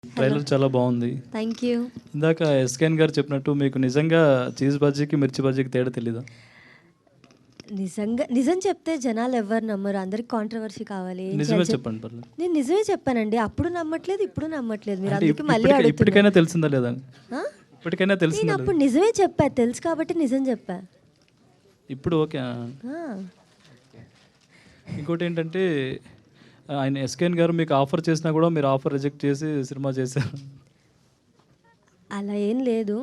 Trailer చాలా బాగుంది. Thank you. ఇందాక ఎస్కేఎన్ గారు చెప్పినట్టు మీకు నిజంగా చీజ్ బజ్జీకి మిర్చి బజ్జీకి తేడా తెలీదా? నిజం చెప్తే జనాలు ఎవరు నమ్మరు, అందరికి కాంట్రవర్సీ కావాలి. నిజమే చెప్పండి పర్లేదు. నేను నిజమే చెప్పానండి, అప్పుడు నమ్మట్లేదు, ఇప్పుడు నమ్మట్లేదు. మీరు అంటే అందుకే మళ్ళీ అడుగుతున్నారు. ఇప్పటికైనా తెలిసిందా లేదా? ఆ? ఇప్పటికైనా నేను తెలిసిందా అప్పుడు లేదా? నిజమే చెప్పా, తెలుసు కాబట్టి నిజం చెప్పా. ఇప్పుడు ఓకే. ఆ. ఇంకోటి ఏంటంటే ఆయన ఎస్కేఎన్ గారు మీకు ఆఫర్ చేసినా కూడా మీరు ఆఫర్ రిజెక్ట్ చేసి సినిమా చేశారు. అలా ఏం లేదు,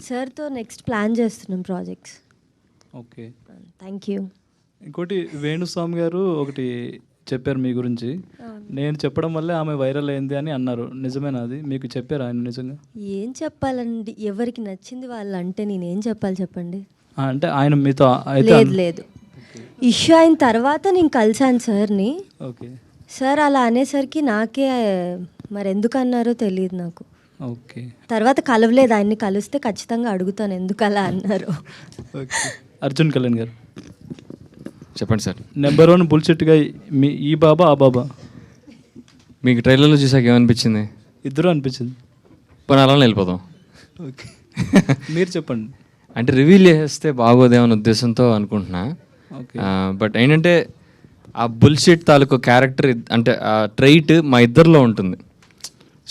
సార్తో నెక్స్ట్ ప్లాన్ చేస్తున్నాం ప్రాజెక్ట్స్. Okay, thank you. ఇంకోటి వేణుస్వామి గారు ఒకటి చెప్పారు మీ గురించి. నేను చెప్పడం వల్లే ఆమె వైరల్ అయింది అని అన్నారు, నిజమేనా అది? మీకు చెప్పారు ఆయన నిజంగా? ఏం చెప్పాలండి, ఎవరికి నచ్చింది వాళ్ళు అంటే నేనేం చెప్పాలి చెప్పండి. అంటే ఆయన మీతో అయితే లేదు లేదు, ఇష్యూ అయిన తర్వాత నేను కలిసాను సార్ని. ఓకే సార్ అలా అనేసరికి నాకే మరి ఎందుకు అన్నారో తెలియదు నాకు. ఓకే తర్వాత కలవలేదు, ఆయన్ని కలిస్తే ఖచ్చితంగా అడుగుతాను ఎందుకు అలా అన్నారు. ఓకే. అర్జున్ కళ్యాణ్ గారు చెప్పండి సార్. నెంబర్ 1 బుల్షిట్గా మీ ఈ బాబా ఆ బాబా? మీకు ట్రైలర్లో చూసాక ఏమనిపించింది? ఇద్దరు అనిపించింది. పోనీ అలానే వెళ్ళిపోదాం. ఓకే మీరు చెప్పండి. అంటే రివీల్ చేస్తే బాగోదేమన్న ఉద్దేశంతో అనుకుంటున్నా. ఓకే. బట్ ఏంటంటే ఆ బుల్షిట్ తాలూకు క్యారెక్టర్ అంటే ఆ ట్రైట్ మా ఇద్దరిలో ఉంటుంది.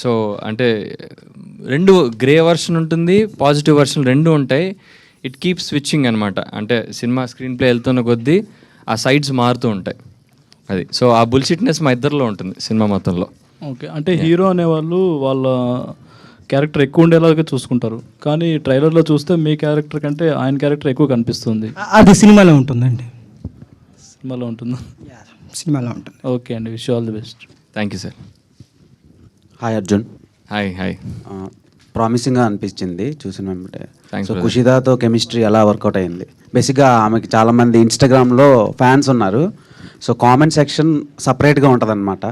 సో అంటే రెండు గ్రే వర్షన్ ఉంటుంది, పాజిటివ్ వర్షన్ రెండు ఉంటాయి. ఇట్ కీప్ స్విచ్చింగ్ అనమాట. అంటే సినిమా స్క్రీన్ ప్లే వెళ్తున్న కొద్దీ ఆ సైడ్స్ మారుతూ ఉంటాయి. అది సో ఆ బుల్షిట్నెస్ మా ఇద్దరిలో ఉంటుంది సినిమా మొత్తంలో. ఓకే, అంటే హీరో అనేవాళ్ళు వాళ్ళ క్యారెక్టర్ ఎక్కువ ఉండేలాగా చూసుకుంటారు, కానీ ట్రైలర్లో చూస్తే మీ క్యారెక్టర్ కంటే ఆయన క్యారెక్టర్ ఎక్కువ కనిపిస్తుంది. అది సినిమాలో ఉంటుందండి. సినిమాలో ఉంటుందా? సినిమాలో ఉంటుంది. ఓకే అండి, wish all the best. Thank you sir. Hi Arjun. Hi hi. ప్రామిసింగ్గా అనిపించింది చూసిన వెంబటే. Thanks, so brother. కుషిదాతో కెమిస్ట్రీ ఎలా వర్కౌట్ అయింది? బేసిక్గా ఆమెకి చాలామంది ఇన్స్టాగ్రామ్లో ఫ్యాన్స్ ఉన్నారు, సో కామెంట్ సెక్షన్ సపరేట్గా ఉంటుంది అనమాట.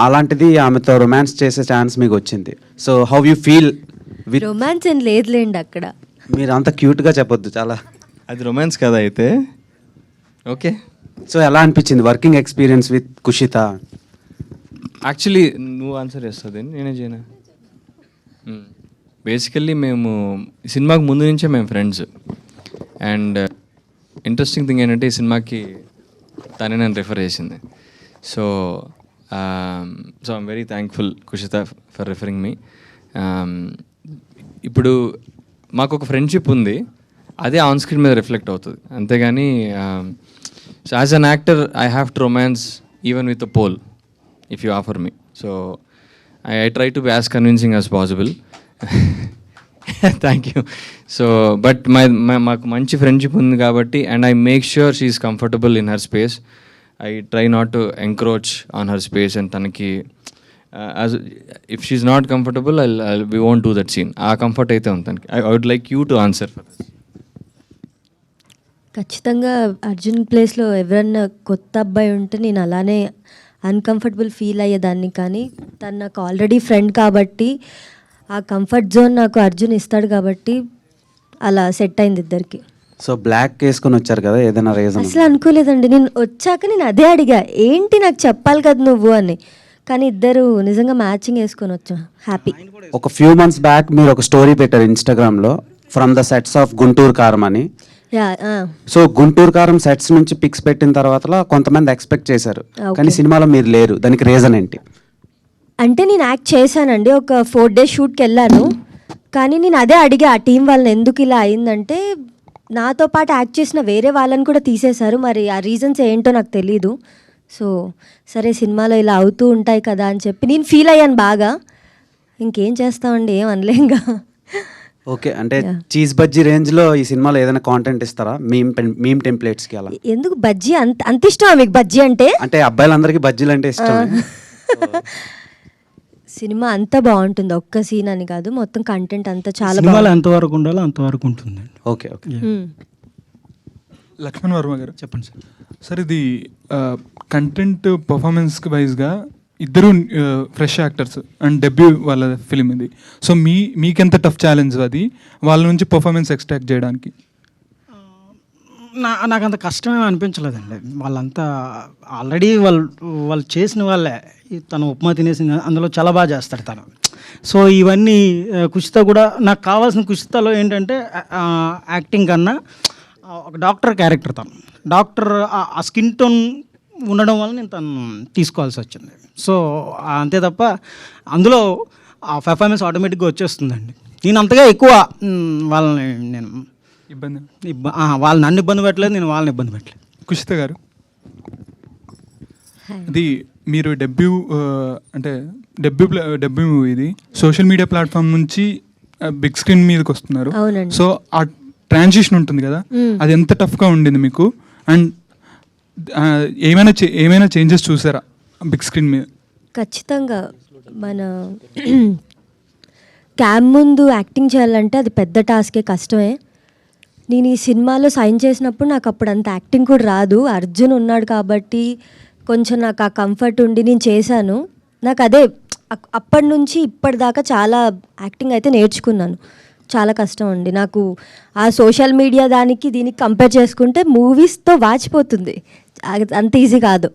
అలాంటిది ఆమెతో రొమాన్స్ చేసే ఛాన్స్ మీకు వచ్చింది. So how you feel with? Romance ఏం లేదులేండి అక్కడ. మీరు అంత క్యూట్గా చెప్పొద్దు చాలా. అది రొమాన్స్ కదా అయితే? ఓకే. సో ఎలా అనిపించింది working experience with Kushitha? Actually నువ్వు ఆన్సర్ చేస్తుంది, నేనే చేయనా? బేసికల్లీ మేము సినిమాకి ముందు నుంచే మేము ఫ్రెండ్స్. అండ్ ఇంట్రెస్టింగ్ థింగ్ ఏంటంటే ఈ సినిమాకి తనే నన్ను రిఫర్ చేసింది. So I'm very thankful Kushitha for referring me. ఇప్పుడు మాకు ఒక ఫ్రెండ్షిప్ ఉంది, అదే ఆన్ స్క్రీన్ మీద రిఫ్లెక్ట్ అవుతుంది, అంతేగాని so as an actor I have to romance even with a pole if you offer me. So I try to be as convincing as possible. Thank you. So but మాకు మంచి friendship ఉంది కాబట్టి, and I make sure she is comfortable in her space. I try not to encroach on her space, and తనకి as if she is not comfortable we won't do that scene. ఆ comfort అయితే ఉంది తనకి. I would like you to answer for this. ఖచ్చితంగా అర్జున్ ప్లేస్లో ఎవరన్నా కొత్త అబ్బాయి ఉంటే నేను అలానే అన్కంఫర్టబుల్ ఫీల్ అయ్యేదాన్ని, కానీ తను నాకు ఆల్రెడీ ఫ్రెండ్ కాబట్టి ఆ కంఫర్ట్ జోన్ నాకు అర్జున్ ఇస్తాడు కాబట్టి అలా సెట్ అయింది ఇద్దరికి. సో బ్లాక్ వేసుకొని వచ్చారు కదా, ఏదైనా రీజన్? అసలు అనుకోలేదండి, నేను వచ్చాక నేను అదే అడిగా, ఏంటి నాకు చెప్పాలి కదా నువ్వు అని. కానీ ఇద్దరు నిజంగా మ్యాచింగ్ వేసుకొని వచ్చాం, హ్యాపీ. ఒక ఫ్యూ మంత్స్ బ్యాక్ మీరు ఒక స్టోరీ పెట్టారు ఇన్స్టాగ్రామ్లో, from the sets of Guntur కారం అని. సో గుంటూరు కారం సెట్స్ నుంచి పిక్స్ పెట్టిన తర్వాత కొంతమంది ఎక్స్పెక్ట్ చేశారు, కానీ సినిమాలో మీరు లేరు, దానికి రీజన్ ఏంటి? అంటే నేను యాక్ట్ చేశానండి, ఒక 4 days షూట్కి వెళ్ళాను, కానీ నేను అదే అడిగా ఆ టీం వాళ్ళని ఎందుకు ఇలా అయిందంటే నాతో పాటు యాక్ట్ చేసిన వేరే వాళ్ళని కూడా తీసేశారు, మరి ఆ రీజన్స్ ఏంటో నాకు తెలీదు. సో సరే సినిమాలో ఇలా అవుతూ ఉంటాయి కదా అని చెప్పి నేను ఫీల్ అయ్యాను బాగా. ఇంకేం చేస్తామండి, ఏం అనలేంగా. ఓకే, అంటే చీజ్ బజ్జీ రేంజ్లో ఈ సినిమాలో ఏదైనా కాంటెంట్ ఇస్తారా మీమ్ టెంప్లెట్స్కి? అలా ఎందుకు బజ్జీ అంత ఇష్టమా మీకు? బజ్జీ అంటే అబ్బాయిలందరికీ బజ్జీలు అంటే ఇష్టం. సినిమా అంతా బాగుంటుంది, ఒక్క సీన్ అని కాదు, మొత్తం కంటెంట్ అంతా చాలా సినిమాలో ఎంతవరకు ఉండాలో అంతవరకు ఉంటుందండి. Okay okay. లక్ష్మణ్ వర్మ గారు చెప్పండి సార్. సార్, ఇది కంటెంట్ పర్ఫార్మెన్స్ వైజ్గా ఇద్దరు ఫ్రెష్ యాక్టర్స్ అండ్ డెబ్యూ వాళ్ళ ఫిలిం ఇది. సో మీకెంత టఫ్ ఛాలెంజ్ అది వాళ్ళ నుంచి పర్ఫార్మెన్స్ ఎక్స్ట్రాక్ట్ చేయడానికి? నాకు అంత కష్టమేమి అనిపించలేదండి. వాళ్ళంతా ఆల్రెడీ వాళ్ళు చేసిన వాళ్ళే. తను ఉప్మా తినేసింది, అందులో చాలా బాగా చేస్తాడు తను. సో ఇవన్నీ కుషిత కూడా నాకు కావాల్సిన కుషితలో ఏంటంటే యాక్టింగ్ కన్నా ఒక డాక్టర్ క్యారెక్టర్ తను డాక్టర్ ఆ స్కిన్ టోన్ ఉండడం వల్ల నేను తను తీసుకోవాల్సి వచ్చింది. సో అంతే తప్ప అందులో ఆ పెర్ఫార్మెన్స్ ఆటోమేటిక్గా వచ్చేస్తుందండి. నేను అంతగా ఎక్కువ వాళ్ళని నేను ఇబ్బంది వాళ్ళు నన్ను ఇబ్బంది పెట్టలేదు, నేను వాళ్ళని ఇబ్బంది పెట్టలేదు. కుషిత గారు, ఇది మీరు డెబ్యూ అంటే డెబ్యూ మూవీ ఇది సోషల్ మీడియా ప్లాట్ఫామ్ నుంచి బిగ్ స్క్రీన్ మీదకి వస్తున్నారు. అవునండి. సో ఆ ట్రాన్సిషన్ ఉంటుంది కదా, అది ఎంత టఫ్గా ఉండింది మీకు? అండ్ ఏమైనా చేంజెస్ చూసారా బిగ్ స్క్రీన్ మీద? ఖచ్చితంగా మన క్యామ్ ముందు యాక్టింగ్ చేయాలంటే అది పెద్ద టాస్కే, కష్టమే. నేను ఈ సినిమాలో సైన్ చేసినప్పుడు నాకు అప్పుడు అంత యాక్టింగ్ కూడా రాదు. అర్జున్ ఉన్నాడు కాబట్టి కొంచెం నాకు ఆ కంఫర్ట్ ఉండి నేను చేశాను. నాకు అదే అప్పటి నుంచి ఇప్పటిదాకా చాలా యాక్టింగ్ అయితే నేర్చుకున్నాను. చాలా కష్టం అండి నాకు ఆ సోషల్ మీడియా దానికి దీనికి కంపేర్ చేసుకుంటే మూవీస్తో వాచిపోతుంది, అంత ఈజీ కాదు.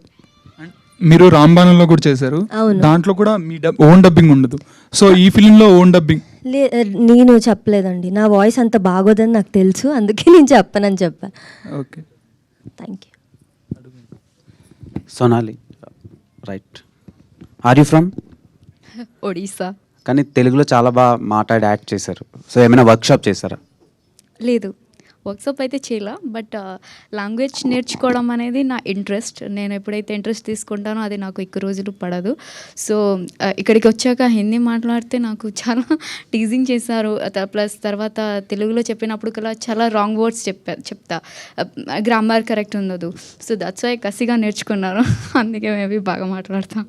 మీరు రాంబాణంలో కూడా చేశారు, అవును. దాంట్లో కూడా మీ ఓన్ డబ్బింగ్ ఉండదు. సో ఈ ఫిలింలో ఓన్ డబ్బింగ్ నేను చెప్పలేదండి, నా వాయిస్ అంత బాగోదని నాకు తెలుసు, అందుకే నేను చెప్పనని చెప్పా. Okay, thank you. Sonali, right. Are you from? Odisha. కానీ తెలుగులో చాలా బాగా మాట్లాడి యాక్ట్ చేశారు. సో ఏమైనా వర్క్షాప్ చేశారా? లేదు, వర్క్షాప్ అయితే చేయలే, బట్ లాంగ్వేజ్ నేర్చుకోవడం అనేది నా ఇంట్రెస్ట్. నేను ఎప్పుడైతే ఇంట్రెస్ట్ తీసుకుంటానో అది నాకు ఎక్కువ రోజులు పడదు. సో ఇక్కడికి వచ్చాక హిందీ మాట్లాడితే నాకు చాలా టీజింగ్ చేశారు. ప్లస్ తర్వాత తెలుగులో చెప్పినప్పుడు కల్లా చాలా రాంగ్ వర్డ్స్ చెప్తా, గ్రామర్ కరెక్ట్ ఉండదు. సో దట్స్ వై కసిగా నేర్చుకున్నాను, అందుకే మేబీ బాగా మాట్లాడతాను.